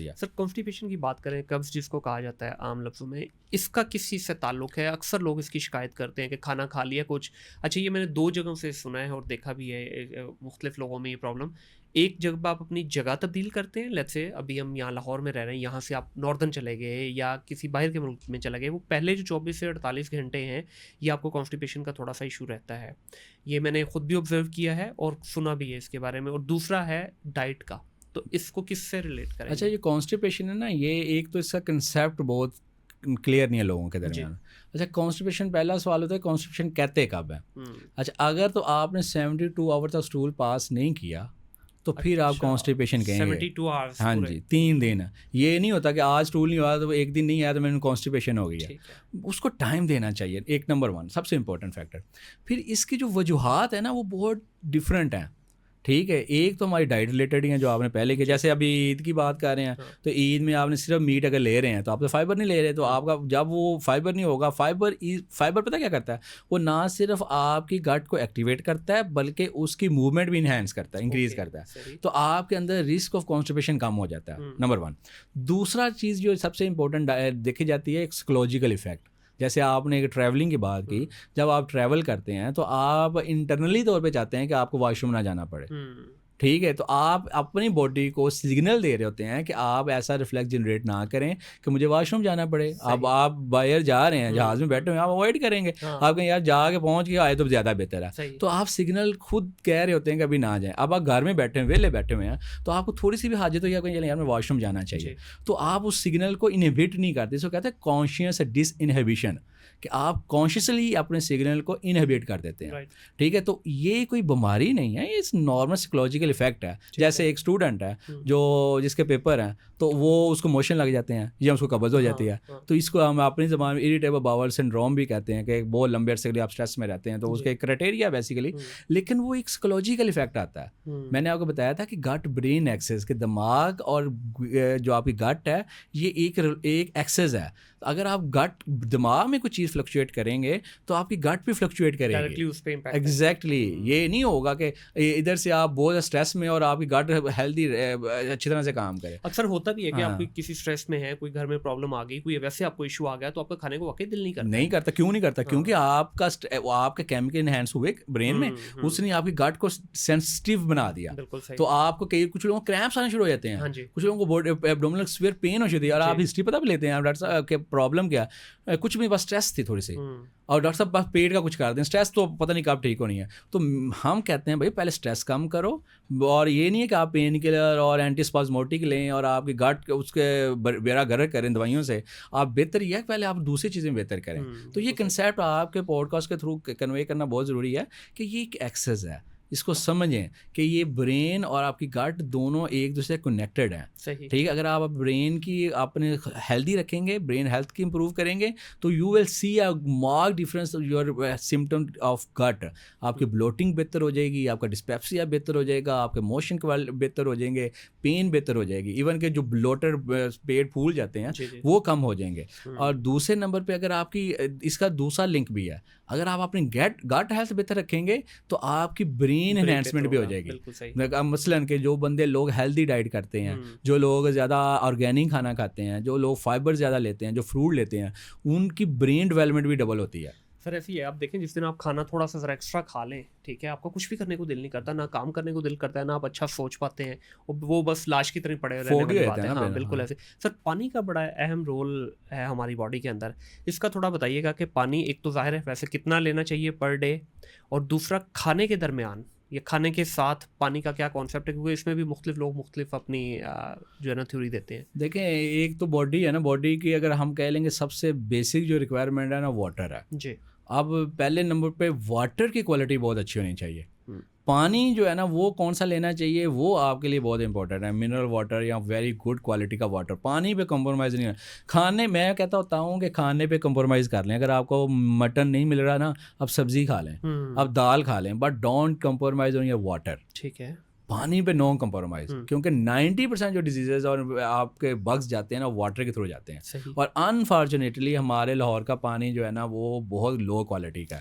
होती है। Sir constipation की बात करें, कब्ज़ जिसको कहा जाता है आम लफ्ज़ों में, इसका किस चीज़ से ताल्लुक़ है? अक्सर लोग इसकी शिकायत करते हैं कि खाना खा लिया कुछ, अच्छा ये मैंने 2 जगहों से सुना है और देखा भी है मुख्तलिफ़ लोगों में ये प्रॉब्लम। एक जब आप अपनी जगह तब्दील करते हैं, लेट्स से अभी हम यहाँ लाहौर में रह रहे हैं, यहाँ से आप नॉर्दर्न चले गए या किसी बाहर के मुल्क में चले गए, वो पहले जो 24 से 48 घंटे हैं, ये आपको कॉन्स्टिपेशन का थोड़ा-सा इशू रहता है। ये मैंने खुद भी ऑब्ज़र्व किया है और सुना भी है इसके बारे में। और दूसरा है डाइट का, तो इसको किससे रिलेट अच्छा, करेंगे? ये कॉन्स्टिपेशन है ना, ये एक तो इसका कंसेप्ट बहुत क्लियर नहीं है लोगों के जी। दरमियान। अच्छा, कॉन्स्टिपेशन, पहला सवाल होता है कॉन्स्टिपेशन कहते कब है? हुँ। अच्छा, अगर तो आपने 72 आवर तक स्टूल पास नहीं किया तो फिर आप अच्छा, कॉन्स्टिपेशन कहेंगे। 72 आवर्स हाँ पूरे। जी, 3 दिन। ये नहीं होता कि आज स्टूल नहीं हुआ तो एक दिन नहीं आया तो मैंने कॉन्स्टिपेशन हो गई है। ठीक है। उसको टाइम देना चाहिए, एक नंबर 1 सबसे इम्पोर्टेंट फैक्टर। फिर इसकी जो वजूहात है ना वो बहुत डिफरेंट हैं। ठीक है, एक तो हमारी डाइट रिलेटेड ही है जो आपने पहले की, जैसे अभी ईद की बात कर रहे हैं, हाँ। तो ईद में आपने सिर्फ मीट अगर ले रहे हैं तो आप तो फाइबर नहीं ले रहे, तो आपका जब वो फाइबर नहीं होगा, फाइबर पता क्या करता है, वो ना सिर्फ आपकी गट को एक्टिवेट करता है बल्कि उसकी मूवमेंट भी इन्हेंस करता है, इंक्रीज ओके, करता है। सही। तो आपके अंदर रिस्क ऑफ कॉन्स्टिपेशन कम हो जाता है, हुँ। नंबर 1। दूसरा चीज़ जो सबसे इंपॉर्टेंट देखी जाती है, एक साइकोलॉजिकल इफेक्ट। जैसे आपने एक ट्रैवलिंग की बात की, जब आप ट्रैवल करते हैं तो आप इंटरनली तौर पे चाहते हैं कि आपको वॉशरूम ना जाना पड़े। हुँ। ठीक है, तो आप अपनी बॉडी को सिग्नल दे रहे होते हैं कि आप ऐसा रिफ्लेक्स जनरेट ना करें कि मुझे वॉशरूम जाना पड़े। अब सही। आप बाहर जा रहे हैं, जहाज़ में बैठे हुए हैं, आप अवॉइड करेंगे। हाँ। आप कहें यार जाके पहुंच के आए तो ज़्यादा बेहतर है। सही। तो आप सिग्नल खुद कह रहे होते हैं कि अभी ना जाएं। अब आप घर में बैठे हैं, वेले बैठे हुए हैं, तो आपको थोड़ी सी भी हाजत हो या कहीं यार मैं वॉशरूम जाना चाहिए, जी। तो आप उस सिग्नल को इनहिबिट नहीं करते। इसको कहते हैं कॉन्शियस डिसइनहिबिशन, कि आप कॉन्शियसली अपने सिग्नल को इनहिबिट कर देते हैं। राइट। ठीक है, तो ये कोई बीमारी नहीं है, ये नॉर्मल साइकोलॉजिकल इफेक्ट है। जैसे एक स्टूडेंट है जो जिसके पेपर हैं, तो वो उसको मोशन लग जाते हैं या उसको कब्ज़ हो जाती है, हाँ। तो इसको हम अपनी ज़बान में इरिटेबल बाउल सिंड्रोम भी कहते हैं, कि बहुत लंबे अरसे के लिए आप स्ट्रेस में रहते हैं, तो उसका एक क्राइटेरिया बेसिकली। लेकिन वो एक साइकोलॉजिकल इफेक्ट आता है। मैंने आपको बताया था कि गट ब्रेन एक्सेस, के दिमाग और जो आपकी गट है, ये एक एक्सेस है। अगर आप गट दिमाग में कुछ चीज़ फ्लक्चुएट करेंगे तो आपकी गट भी फ्लक्चुएट करेगी डायरेक्टली उस पे इम्पैक्ट है। एग्जैक्टली। ये नहीं होगा कि इधर से आप बहुत स्ट्रेस में और आपकी गट हेल्दी अच्छी तरह से काम करे। अक्सर होता भी है कि आप हाँ। कोई किसी स्ट्रेस में है, कोई घर में प्रॉब्लम आ गई, कोई वैसे आपको इशू आ गया, तो आपका खाने को वाकई दिल नहीं करता नहीं है। करता, क्यों नहीं करता? क्योंकि आपके केमिकल इनहेंस हुए ब्रेन में, उसने आपकी गट को सेंसिटिव बना दिया। बिल्कुल सही। तो आपको कुछ लोगों को क्रैम्प्स आने शुरू हो जाते हैं, हाँ जी। कुछ लोगों को एब्डोमिनल सीवियर पेन हो जाती है, और आप हिस्ट्री पता भी लेते हैं डॉक्टर साहब के प्रॉब्लम क्या, कुछ भी बस स्ट्रेस थी थोड़ी सी, और डॉक्टर साहब बस पेट का कुछ कर दें, स्ट्रेस तो पता नहीं कब ठीक होनी है। तो हम कहते हैं भाई पहले स्ट्रेस कम करो, और ये नहीं है कि आप पेन किलर और एंटीस्पाज्मोटिक लें और आपकी गट उसके बेड़ा गर्क करें दवाइयों से। आप बेहतर यह है कि पहले आप दूसरी चीज़ें बेहतर करें। तो ये कंसेप्ट आपके पॉडकास्ट के थ्रू कन्वे करना बहुत ज़रूरी है कि ये एक एक्सेस है, इसको समझें कि ये ब्रेन और आपकी गट दोनों एक दूसरे से कनेक्टेड हैं। सही। ठीक है, अगर आप ब्रेन की अपने हेल्दी रखेंगे, ब्रेन हेल्थ की इंप्रूव करेंगे, तो you will see a mark difference your symptom of gut. आपकी ब्लोटिंग बेहतर हो जाएगी, आपका डिस्पेप्सिया बेहतर हो जाएगा, आपके मोशन बेहतर हो जाएंगे, पेन बेहतर हो जाएगी, इवन के जो ब्लोटर पेट फूल जाते हैं जी, जी। वो कम हो जाएंगे। और दूसरे नंबर पे अगर आपकी इसका दूसरा लिंक भी है, अगर आप अपनी गट हेल्थ बेहतर रखेंगे तो आपकी ब्रेन एनहेंसमेंट भी हो जाएगी। बिल्कुल सही। मसलन के जो बंदे लोग हेल्दी डाइट करते हैं, जो लोग ज़्यादा ऑर्गेनिक खाना खाते हैं, जो लोग फाइबर ज़्यादा लेते हैं, जो फ्रूट लेते हैं, उनकी ब्रेन डेवलपमेंट भी डबल होती है। सर ऐसी है, आप देखें जिस दिन आप खाना थोड़ा सा ज़रा एक्स्ट्रा खा लें, ठीक है, आपको कुछ भी करने को दिल नहीं करता, ना काम करने को दिल करता है, ना आप अच्छा सोच पाते हैं, वो बस लाश की तरह पड़े रहने वाली बात है। हाँ बिल्कुल ऐसे। सर पानी का बड़ा अहम रोल है हमारी बॉडी के अंदर, इसका थोड़ा बताइएगा कि पानी एक तो ज़ाहिर है वैसे कितना लेना चाहिए पर डे, और दूसरा खाने के दरमियान या खाने के साथ पानी का क्या कॉन्सेप्ट है, क्योंकि इसमें भी मुख्तलिफ लोग मुख्तलिफ अपनी जो है ना थ्योरी देते हैं। देखें, एक तो बॉडी है ना, बॉडी की अगर हम कह लेंगे सबसे बेसिक जो रिक्वायरमेंट है ना वाटर है। जी। अब पहले नंबर पे वाटर की क्वालिटी बहुत अच्छी होनी चाहिए। पानी जो है ना वो कौन सा लेना चाहिए वो आपके लिए बहुत इंपॉर्टेंट है, मिनरल वाटर या वेरी गुड क्वालिटी का वाटर। पानी पे कंप्रोमाइज़ नहीं है। खाने मैं कहता होता हूँ कि खाने पे कंप्रोमाइज़ कर लें। अगर आपको मटन नहीं मिल रहा ना, अब सब्ज़ी खा लें, अब दाल खा लें, but don't compromise on your water. ठीक है। पानी पे नो कंप्रोमाइज़, क्योंकि 90% जो डिजीज़ेज और आपके बग्स जाते हैं ना वाटर के थ्रू जाते हैं। सही। और अनफॉर्चुनेटली हमारे लाहौर का पानी जो है ना वो बहुत लो क्वालिटी का है।